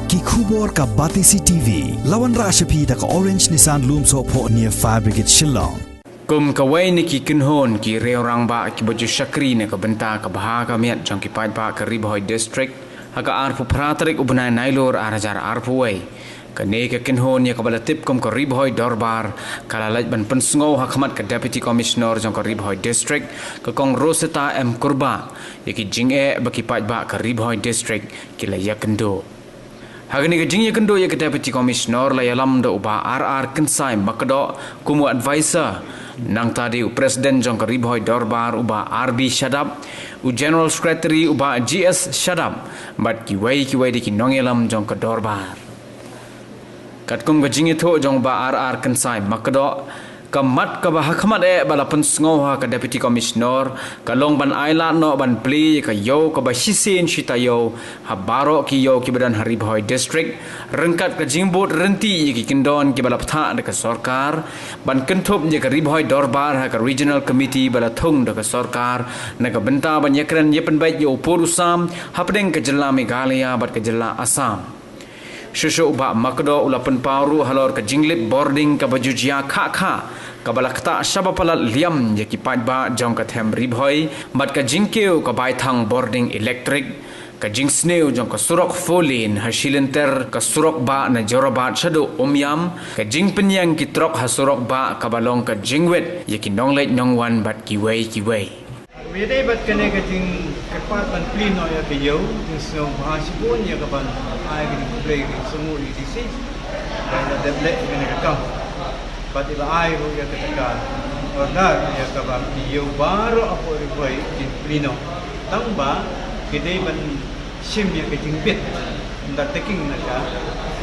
ki khubor ka Batisi TV lawan ra shapi da ka Orange Nissan Lumso pho near Fire Brigade Shillong. Kum kawai ni ki kinhon ki reorang ba ki baju syakri ne ka benta ka baha ka miat jong ki pai ba ka Riboy district haka arpu pratrik ubnai nailor arajar arpu wei ka ne ka kinhon ya ka balatip kum ka Riboy dorbar kala laj ban pensngo hakmat ka deputy commissioner jong ka Riboy district ka kong Rosetta M Kurba ya ki jinge ba ki pai ba ka Riboy district ki la yakendo Hagani ka jingya kendo ya ka deputy commissioner la yalam da uba RR Kensai makdo kumu advisor nang tadi u presiden jong ka Riboy dorbar uba RB Shadab u general secretary uba GS Shadab bat ki wai di ki nongelam jong ka dorbar kat kum ka jingya tho jong ba RR Kensai makdo kamat ka bahakmat bala pensngoha ka deputy commissioner ka long ban aila no ban pli ka yo ka basisin shitayo habaro ki yo ki badan Riboy district rengkat ka jingbot renti ki kindon ki bala ptha de ka sarkar ban kenthop je ka Riboy dorbar ha ka regional committee bala thung de ka sarkar na ka benta ban yakran ye penbaik yo porusam hapdeng ka jilla Meghalaya bat ka jilla Assam Shushu uba makdo ulapan paru halor ka jinglip boarding ka bajujia kha ka balakta shabapala liam ye ki pat ba jong ka them Riboy bat ka jingkeu ka baithang boarding electric ka jingsneu jong ka surok folin hashilenter ka surok ba na jorabat shado omyam ka jingpenyang ki trok hasurok ba ka balong ka jingwet ye ki nongleit nongwan bat ki wei Bede bat kene ka jing kepat ban plino ya ke yo jing sno bahasipun ya ka ban ai ni play ni semua di sisi dan ada black kene ka kam bat ila ai ro ya ka order ya ka ban yo baro apo Riboy jing plino tamba kede ban sim ya ke jing pit nda taking na ka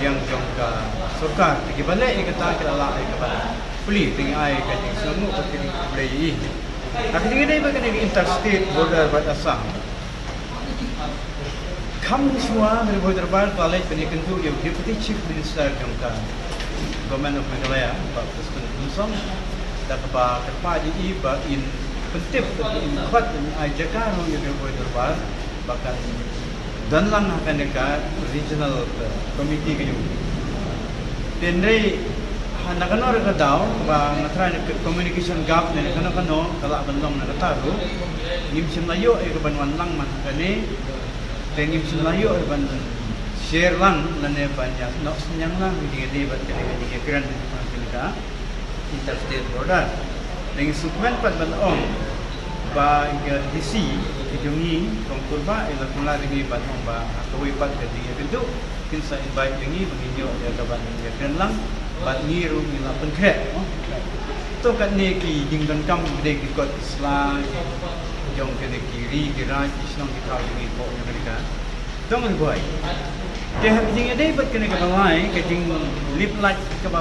yang jong ka sarkar ki bale ka ta ka la ai ka ban pli ting ai ka jing semua ka jing play Tapi ini bagaimana interstate border bat Assam. Kami semua Riboy dorbar palai penikan tu yang deputy chief minister jangka government of Meghalaya Pak Presiden Bungsong dah kerpa di iba in pentip in kuat in ajakar yang Riboy dorbar bahkan dan lang akan dekat regional committee kayu. Tendai nakano ra daw ba natry na communication gap na nakano kala bandong na nataro ngim simlayo ay kabanwan lang man kani ngim simlayo ay ban share lang na ne banya no senyang lang di bat kani di kran ka interstate border ning sukmen pat bandong ba DC kijungi kong kurba ila kula ringi bandong ba kawi pat kadi bintu kinsa invite ringi baginyo ya kaban ya kran lang bat ngiru nila penkret to kat ne ki dingdan kam de ki kot sla jong ke de kiri diraj isnong ki thau ni ko Amerika dong Riboy de ha ding ade bat kene ka balai ke ding lip light ka ba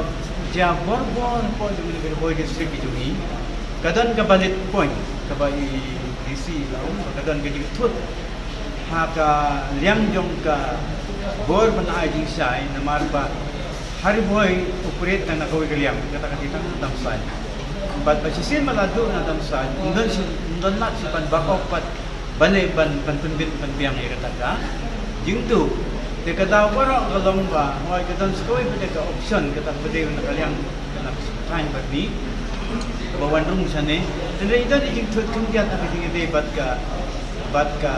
ja bor po jong ni Riboy district ki jungi kadan ka balit point ka ba i DC law kadan ke ding thut ha ka liang jong ka bor ban ai ding sai na mar ba Riboy operate na nakawi kaliam kata kita damsal bat basisin malado na damsal undan nak si pan bakok pat bale ban penbit penbiang ira taka jingtu de kada waro kalong ba hoy kadan skoy pede ka option kata pede na kaliam na time bagi bawan rum sane tende ito di jingtu kungkiat na kiti bat ka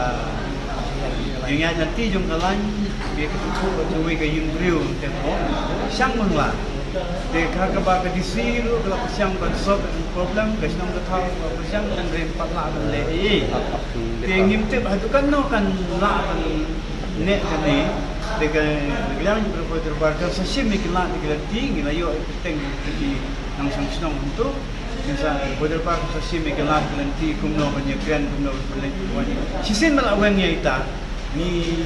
yang nanti jom kalan biar kita cuci kayu beriu tempo siang menua dekar kebaga di siru kalau siang bersop problem kesnong ketau siang dan rempat lah beli tingim tip hatukan no kan lah kan net kan ni dekar gelang Riboy dorbar kan sesim ikhlas dekar tinggi lah yo teng di nang senong untuk misal Riboy dorbar sesim ikhlas nanti kumno penyekran kumno beli sisin malawangnya ita ni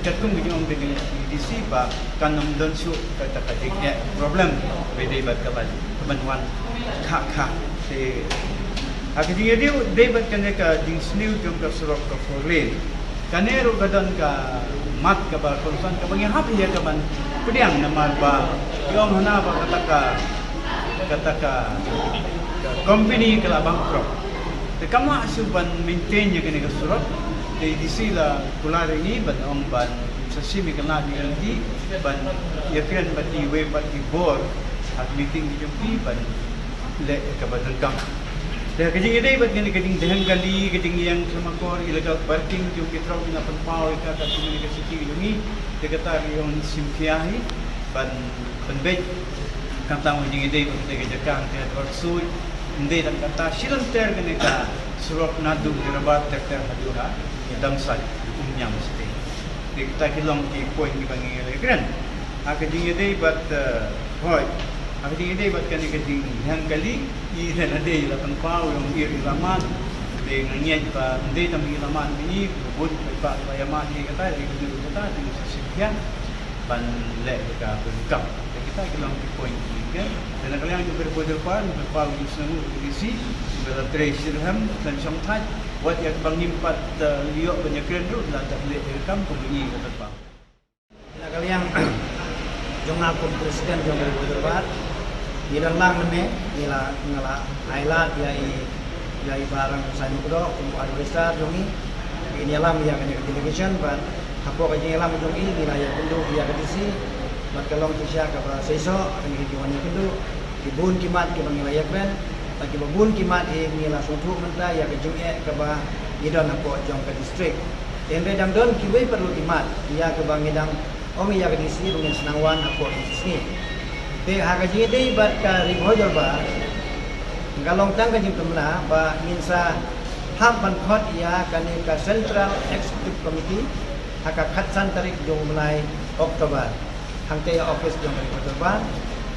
katung bijong dengan DC ba kanam don su kata kadiknya problem beda bat kaban kebanwan kha te akidi dia debat kan ka ding sniu jom ka surok ka forlin kanero gadan ka mat ka ba konsan ka bangi happy ya kaban pediang nama ba yong hana ba kata ka company kala bangkrut te kama suban maintain ya kan ka surok di sila kulari ni ban ong ban sa simi kana di ban ya kren bat di we bat di bor at meeting di jumpi ban le ka badan kam dah kajing ide bat gani kajing dehan gali kajing yang sama kor illegal parking jum kitrau na panpau ka ka komunikasi ki jungi de kata yung simpiahi ban banbet kanta mo jing ide bat de jakang te warsui hindi dan kata silang ter gani ka surok nadu dirabat ter hadura dang sal umnya mesti de kita kilong ki point ki bangi le kren akajing ide bat hoy Aku tinggal buat kan ikan yang kali ini ada lapan pau yang iri laman dengan niat pa hindi tamang laman ini bubun pa payaman ni kata ikut dulu kata dengan sesekian ban le ka pengkam kita kilang point kan dan kalau yang berpodel pau di sana isi dalam treasure ham dan sometimes buat yang bang nimpat liok banyak keren tu lah tak le kam pembunyi kata pau kalau yang jongak presiden jong berpodel Ilang lang name nila ngala highlight yai barang sain kudo kumu adversa jongi ini alam ya kan delegation but hapo ka jing alam jongi nila ya kundu ya kadisi mat kalong kisya ka ba seso ang hidiwan kundu ibun kimat ke bangila ya kren lagi babun kimat nila sutu menta ya ka jongi ka ba idon hapo jong ka district ende dang don kiwe perlu kimat ya ka bangidang omi ya kadisi dengan senangwan hapo di sini te hagaji dei bat ka ribhojor ba galong tang kajim tumna ba minsa ham ban khot ya kani ka central executive committee haka khatsan tarik jong mulai oktober hangte ya office jong ribhojor ba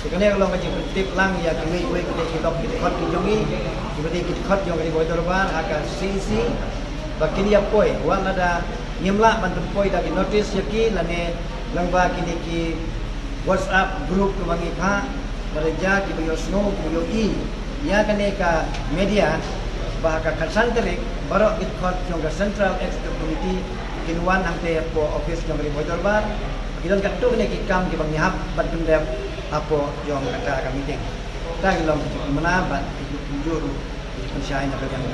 tikane galong kajim tip lang ya kini we kite kitok kit khot ki jongi kibati kit khot jong ribhojor ba haka cc ba kini ya poi wal ada nyemla ban poi da notice yaki lane langba kini ki WhatsApp group ke bangi pha mereja ki bayo snow ki yo i ya kane ka media bahaka khasan terik barok git khot jong central executive committee kinwan angte po office jong ri bodor bar kidon katu kane ki kam ki bangi hap bat pendep apo jong kata ka meeting ta gilom mana bat juru pensyai na pegang